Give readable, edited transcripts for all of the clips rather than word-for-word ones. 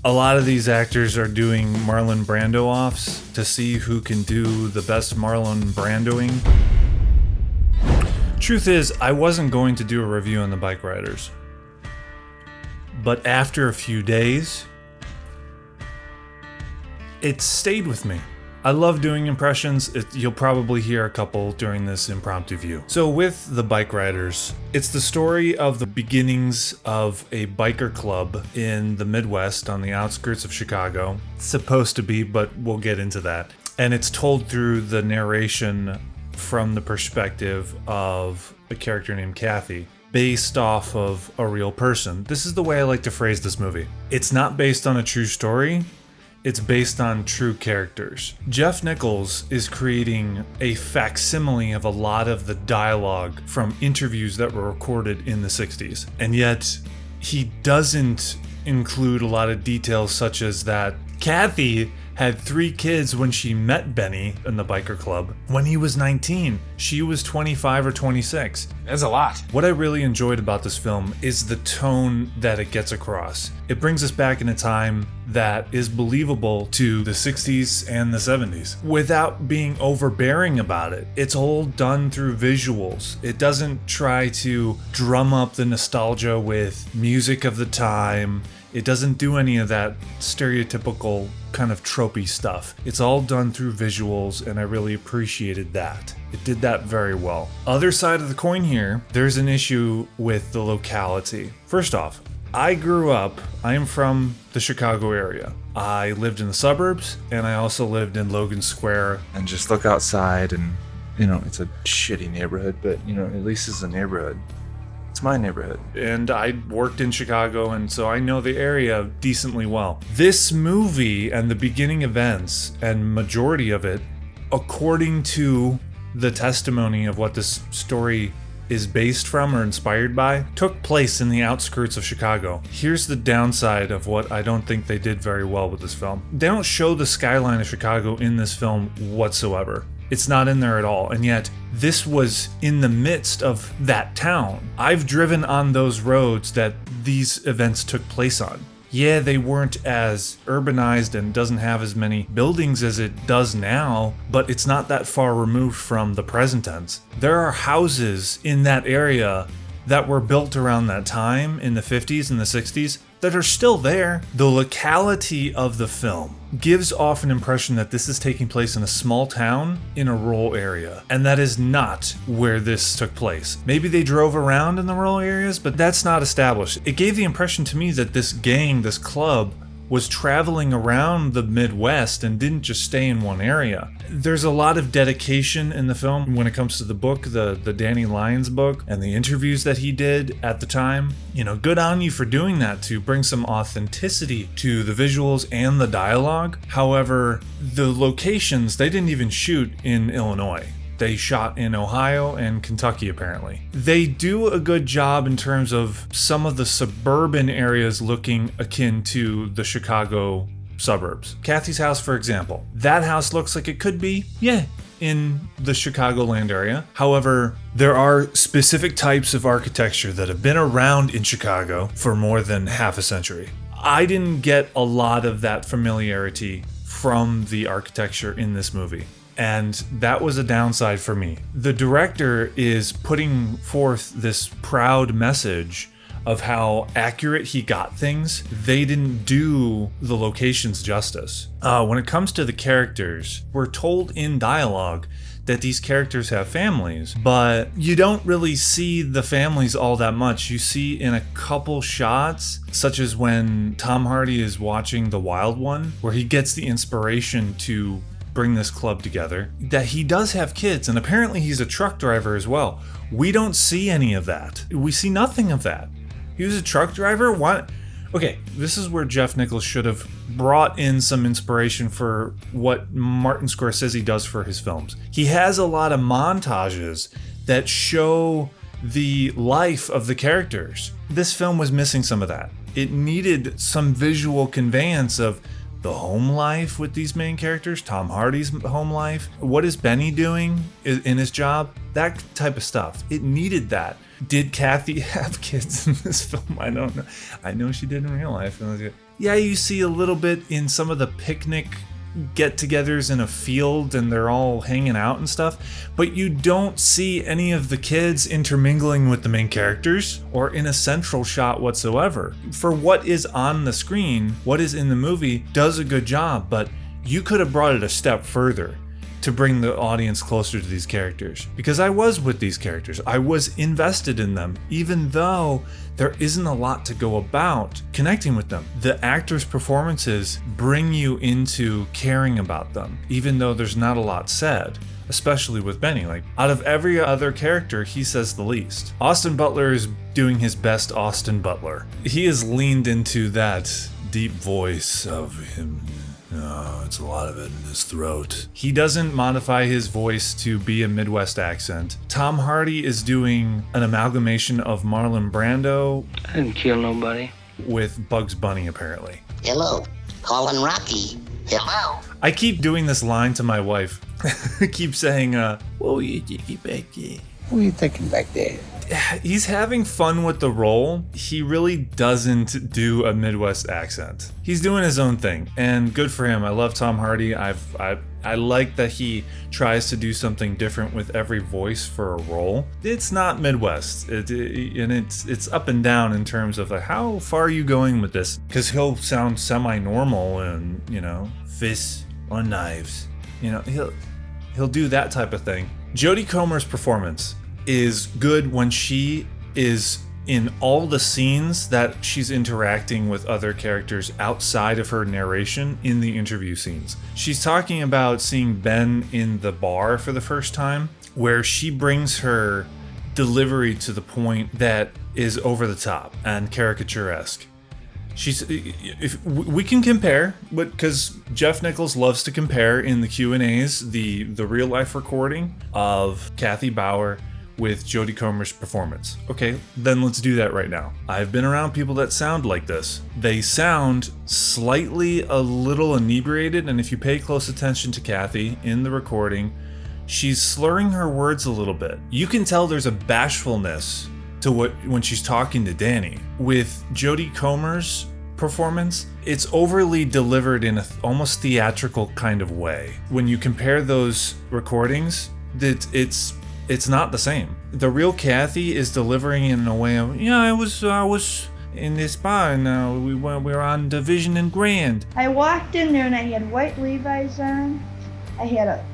A lot of these actors are doing Marlon Brando offs to see who can do the best Marlon Brandoing. Truth is, I wasn't going to do a review on the Bikeriders. But after a few days, it stayed with me. I love doing impressions. You'll probably hear a couple during this impromptu view. So with the Bikeriders, it's the story of the beginnings of a biker club in the Midwest on the outskirts of Chicago. It's supposed to be, but we'll get into that. And it's told through the narration from the perspective of a character named Kathy, based off of a real person. This is the way I like to phrase this movie. It's not based on a true story. It's based on true characters. Jeff Nichols is creating a facsimile of a lot of the dialogue from interviews that were recorded in the 60s. And yet, he doesn't include a lot of details such as that Kathy had 3 kids when she met Benny in the biker club. When he was 19, she was 25 or 26. That's a lot. What I really enjoyed about this film is the tone that it gets across. It brings us back in a time that is believable to the 60s and the 70s without being overbearing about it. It's all done through visuals. It doesn't try to drum up the nostalgia with music of the time. It doesn't do any of that stereotypical kind of tropey stuff. It's all done through visuals, and I really appreciated that. It did that very well. Other side of the coin here, there's an issue with the locality. First off, I am from the Chicago area. I lived in the suburbs, and I also lived in Logan Square. And just look outside and, it's a shitty neighborhood, but, at least it's a neighborhood. It's my neighborhood. And I worked in Chicago, and so I know the area decently well. This movie and the beginning events and majority of it, according to the testimony of what this story is based from or inspired by, took place in the outskirts of Chicago. Here's the downside of what I don't think they did very well with this film. They don't show the skyline of Chicago in this film whatsoever. It's not in there at all, and yet this was in the midst of that town. I've driven on those roads that these events took place on. Yeah, they weren't as urbanized and doesn't have as many buildings as it does now, but it's not that far removed from the present tense. There are houses in that area that were built around that time in the 50s and the 60s that are still there. The locality of the film gives off an impression that this is taking place in a small town in a rural area, and that is not where this took place. Maybe they drove around in the rural areas, but that's not established. It gave the impression to me that this gang, this club, was traveling around the Midwest and didn't just stay in one area. There's a lot of dedication in the film when it comes to the book, the Danny Lyons book, and the interviews that he did at the time. Good on you for doing that to bring some authenticity to the visuals and the dialogue. However, the locations, they didn't even shoot in Illinois. They shot in Ohio and Kentucky, apparently. They do a good job in terms of some of the suburban areas looking akin to the Chicago suburbs. Kathy's house, for example. That house looks like it could be, in the Chicagoland area. However, there are specific types of architecture that have been around in Chicago for more than half a century. I didn't get a lot of that familiarity from the architecture in this movie. And that was a downside for me. The director is putting forth this proud message of how accurate he got things. They didn't do the locations justice. When it comes to the characters, we're told in dialogue that these characters have families, but you don't really see the families all that much. You see in a couple shots, such as when Tom Hardy is watching The Wild One, where he gets the inspiration to bring this club together, that he does have kids, and apparently he's a truck driver as well. We don't see any of that. We see nothing of that. He was a truck driver? What? Okay, this is where Jeff Nichols should have brought in some inspiration for what Martin Scorsese does for his films. He has a lot of montages that show the life of the characters. This film was missing some of that. It needed some visual conveyance of the home life with these main characters, Tom Hardy's home life. What is Benny doing in his job? That type of stuff. It needed that. Did Kathy have kids in this film? I don't know. I know she did in real life. Yeah, you see a little bit in some of the picnic get-togethers in a field and they're all hanging out and stuff, but you don't see any of the kids intermingling with the main characters or in a central shot whatsoever. For what is on the screen, what is in the movie does a good job, but you could have brought it a step further to bring the audience closer to these characters, because I was with these characters. I was invested in them, even though there isn't a lot to go about connecting with them. The actors' performances bring you into caring about them, even though there's not a lot said, especially with Benny. Like, out of every other character, he says the least. Austin Butler is doing his best Austin Butler. He has leaned into that deep voice of him. Oh, it's a lot of it in his throat. He doesn't modify his voice to be a Midwest accent. Tom Hardy is doing an amalgamation of Marlon Brando. I didn't kill nobody. With Bugs Bunny, apparently. Hello, calling Rocky. Hello. I keep doing this line to my wife. I keep saying, what were you thinking back there? What were you thinking back there? He's having fun with the role. He really doesn't do a Midwest accent. He's doing his own thing, and good for him. I love Tom Hardy. I like that he tries to do something different with every voice for a role. It's not Midwest, and it's up and down in terms of like, how far are you going with this? Because he'll sound semi-normal and, fists or knives. He'll do that type of thing. Jodie Comer's performance is good when she is in all the scenes that she's interacting with other characters outside of her narration in the interview scenes. She's talking about seeing Ben in the bar for the first time, where she brings her delivery to the point that is over the top and caricaturesque. If we can compare, but because Jeff Nichols loves to compare in the Q&As, the real life recording of Kathy Bauer with Jodie Comer's performance. Okay, then let's do that right now. I've been around people that sound like this. They sound slightly a little inebriated, and if you pay close attention to Kathy in the recording, she's slurring her words a little bit. You can tell there's a bashfulness to when she's talking to Danny. With Jodie Comer's performance, it's overly delivered in a almost theatrical kind of way. When you compare those recordings, it's not the same. The real Kathy is delivering in a way of, I was in this bar and we were on Division and Grand. I walked in there and I had white Levi's on. I had a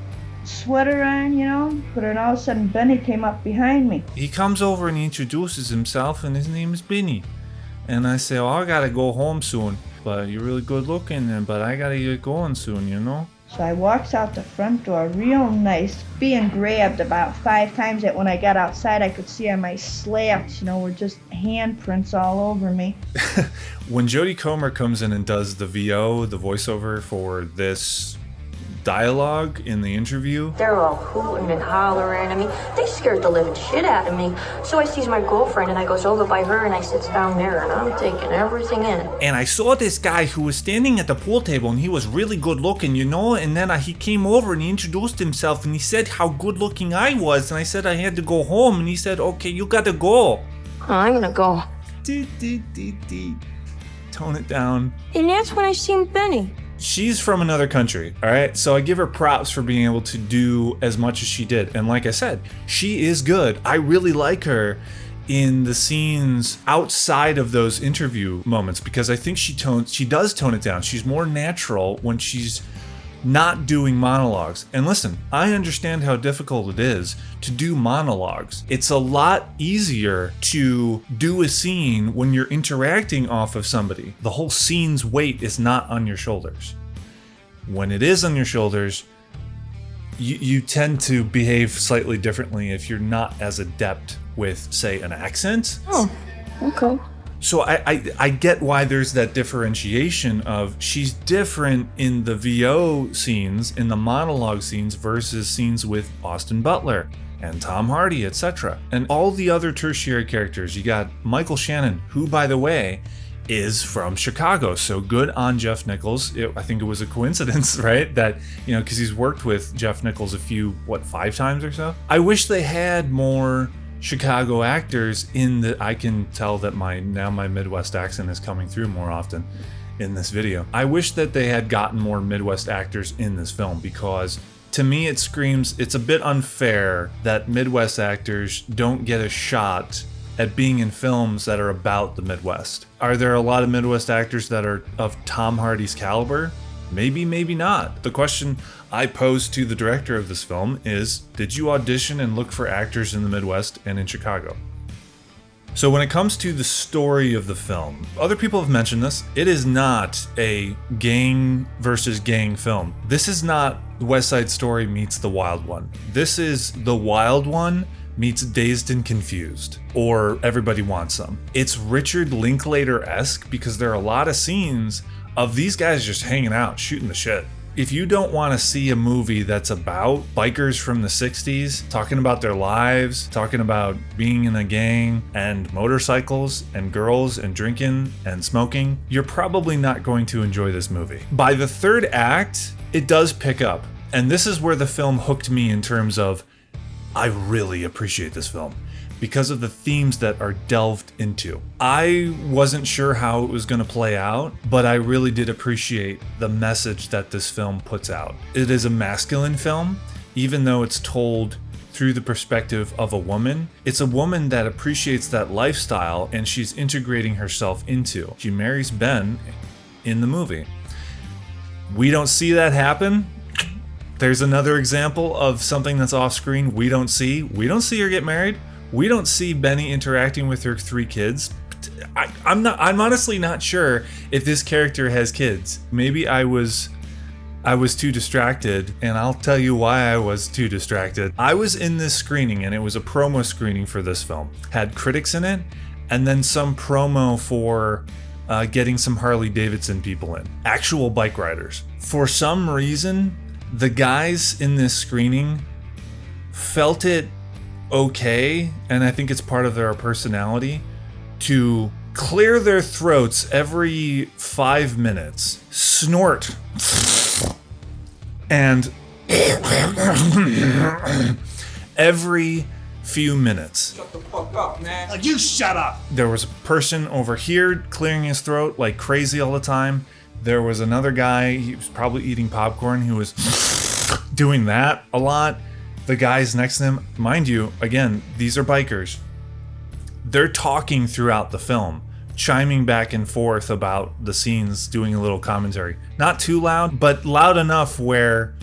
sweater on, but then all of a sudden Benny came up behind me. He comes over and he introduces himself, and his name is Benny. And I say, I gotta go home soon, but you're really good looking, but I gotta get going soon, So I walks out the front door real nice, being grabbed about 5 times that when I got outside I could see on my slacks, were just handprints all over me. When Jodie Comer comes in and does the VO, the voiceover for this dialogue in the interview, they're all hooting and hollering. They scared the living shit out of me. So I sees my girlfriend and I goes over by her and I sits down there and I'm taking everything in. And I saw this guy who was standing at the pool table and he was really good looking, and then he came over and he introduced himself and he said how good looking I was, and I said I had to go home, and he said, okay, you gotta go. I'm gonna go. Tone it down. And that's when I seen Benny. She's from another country, all right? So I give her props for being able to do as much as she did. And like I said, she is good. I really like her in the scenes outside of those interview moments, because I think she does tone it down. She's more natural when she's not doing monologues. And listen, I understand how difficult it is to do monologues. It's a lot easier to do a scene when you're interacting off of somebody. The whole scene's weight is not on your shoulders. When it is on your shoulders, you tend to behave slightly differently if you're not as adept with, say, an accent. Oh, okay. So I get why there's that differentiation of she's different in the VO scenes, in the monologue scenes, versus scenes with Austin Butler and Tom Hardy, etc. And all the other tertiary characters. You got Michael Shannon, who, by the way, is from Chicago. So good on Jeff Nichols. I think it was a coincidence, right? That, because he's worked with Jeff Nichols 5 times or so. I wish they had more Chicago actors I can tell that my Midwest accent is coming through more often in this video. I wish that they had gotten more Midwest actors in this film, because to me it screams it's a bit unfair that Midwest actors don't get a shot at being in films that are about the Midwest. Are there a lot of Midwest actors that are of Tom Hardy's caliber? Maybe, maybe not. The question I pose to the director of this film is, did you audition and look for actors in the Midwest and in Chicago? So when it comes to the story of the film, other people have mentioned this, it is not a gang versus gang film. This is not West Side Story meets The Wild One. This is The Wild One meets Dazed and Confused, or Everybody Wants Some. It's Richard Linklater-esque because there are a lot of scenes of these guys just hanging out, shooting the shit. If you don't want to see a movie that's about bikers from the 60s, talking about their lives, talking about being in a gang and motorcycles and girls and drinking and smoking, you're probably not going to enjoy this movie. By the third act, it does pick up. And this is where the film hooked me in terms of, I really appreciate this film because of the themes that are delved into. I wasn't sure how it was going to play out, but I really did appreciate the message that this film puts out. It is a masculine film, even though it's told through the perspective of a woman. It's a woman that appreciates that lifestyle and she's integrating herself into. She marries Ben in the movie. We don't see that happen. There's another example of something that's off screen we don't see. We don't see her get married. We don't see Benny interacting with her 3 kids. I'm honestly not sure if this character has kids. Maybe I was too distracted, and I'll tell you why I was too distracted. I was in this screening, and it was a promo screening for this film. Had critics in it, and then some promo for getting some Harley Davidson people in. Actual bike riders. For some reason, the guys in this screening felt it okay, and I think it's part of their personality, to clear their throats every 5 minutes, snort, and every few minutes. Shut the fuck up, man. Like, you shut up! There was a person over here clearing his throat like crazy all the time. There was another guy, he was probably eating popcorn, who was doing that a lot. The guys next to him, mind you, again, these are bikers. They're talking throughout the film, chiming back and forth about the scenes, doing a little commentary. Not too loud, but loud enough where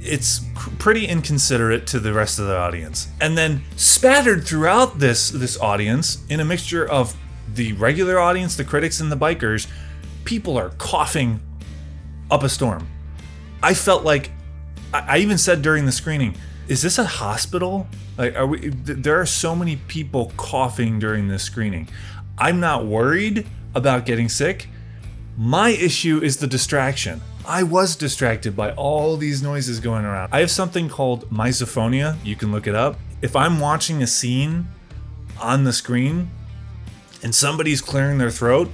it's pretty inconsiderate to the rest of the audience. And then spattered throughout this audience, in a mixture of the regular audience, the critics, and the bikers, people are coughing up a storm. I felt like, I even said during the screening, is this a hospital? Like, there are so many people coughing during this screening. I'm not worried about getting sick. My issue is the distraction. I was distracted by all these noises going around. I have something called misophonia. You can look it up. If I'm watching a scene on the screen and somebody's clearing their throat,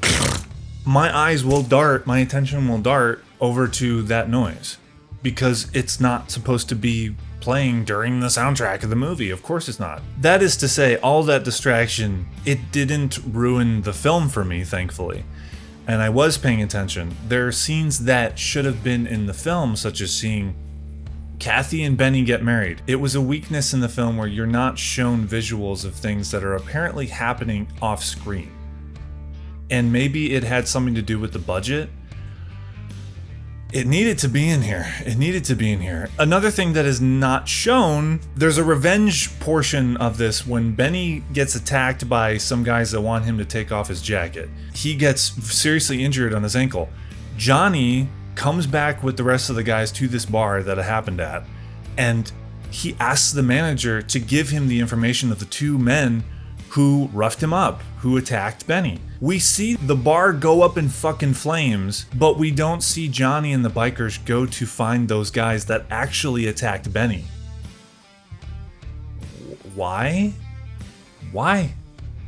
my eyes will dart, my attention will dart over to that noise. Because it's not supposed to be playing during the soundtrack of the movie. Of course it's not. That is to say, all that distraction, it didn't ruin the film for me, thankfully. And I was paying attention. There are scenes that should have been in the film, such as seeing Kathy and Benny get married. It was a weakness in the film where you're not shown visuals of things that are apparently happening off screen. And maybe it had something to do with the budget. It needed to be in here. It needed to be in here. Another thing that is not shown, there's a revenge portion of this when Benny gets attacked by some guys that want him to take off his jacket. He gets seriously injured on his ankle. Johnny comes back with the rest of the guys to this bar that it happened at, and he asks the manager to give him the information of the 2 men who roughed him up, who attacked Benny. We see the bar go up in fucking flames, but we don't see Johnny and the bikers go to find those guys that actually attacked Benny. Why? Why?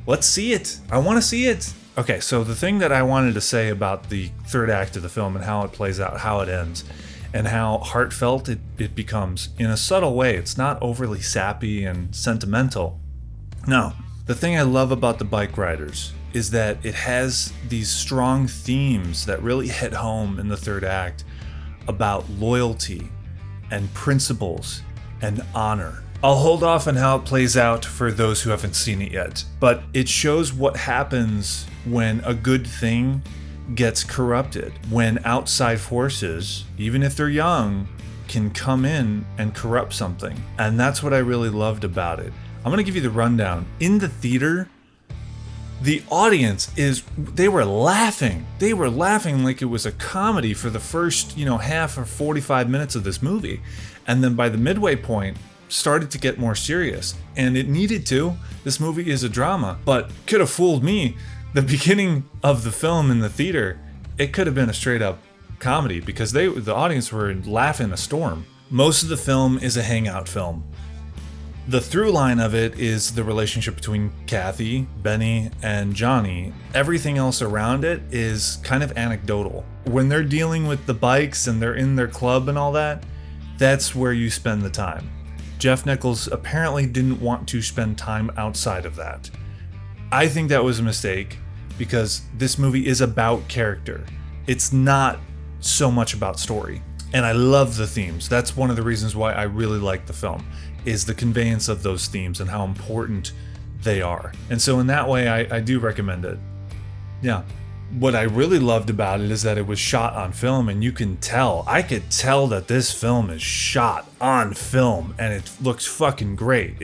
Let's see it. I want to see it. Okay, so the thing that I wanted to say about the third act of the film and how it plays out, how it ends, and how heartfelt it becomes in a subtle way. It's not overly sappy and sentimental. No. The thing I love about the Bikeriders is that it has these strong themes that really hit home in the third act about loyalty and principles and honor. I'll hold off on how it plays out for those who haven't seen it yet, but it shows what happens when a good thing gets corrupted, when outside forces, even if they're young, can come in and corrupt something. And that's what I really loved about it. I'm gonna give you the rundown. In the theater, the audience they were laughing. They were laughing like it was a comedy for the first, half or 45 minutes of this movie. And then by the midway point, started to get more serious. And it needed to. This movie is a drama, but could have fooled me. The beginning of the film in the theater, it could have been a straight up comedy because the audience were laughing a storm. Most of the film is a hangout film. The through line of it is the relationship between Kathy, Benny, and Johnny. Everything else around it is kind of anecdotal. When they're dealing with the bikes and they're in their club and all that, that's where you spend the time. Jeff Nichols apparently didn't want to spend time outside of that. I think that was a mistake because this movie is about character. It's not so much about story. And I love the themes. That's one of the reasons why I really like the film, is the conveyance of those themes and how important they are. And so in that way, I do recommend it. Yeah. What I really loved about it is that it was shot on film, and you can tell. I could tell that this film is shot on film, and it looks fucking great.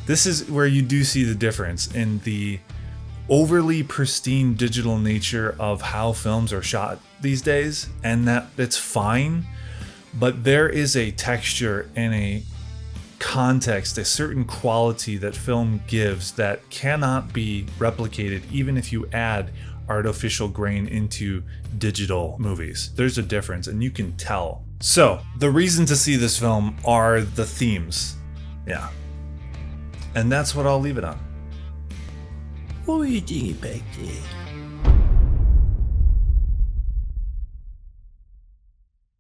This is where you do see the difference in the overly pristine digital nature of how films are shot these days, and that it's fine, but there is a texture and a context, a certain quality that film gives that cannot be replicated even if you add artificial grain into digital movies. There's a difference, and you can tell. So the reason to see this film are the themes. Yeah. And that's what I'll leave it on. What were you thinking back there?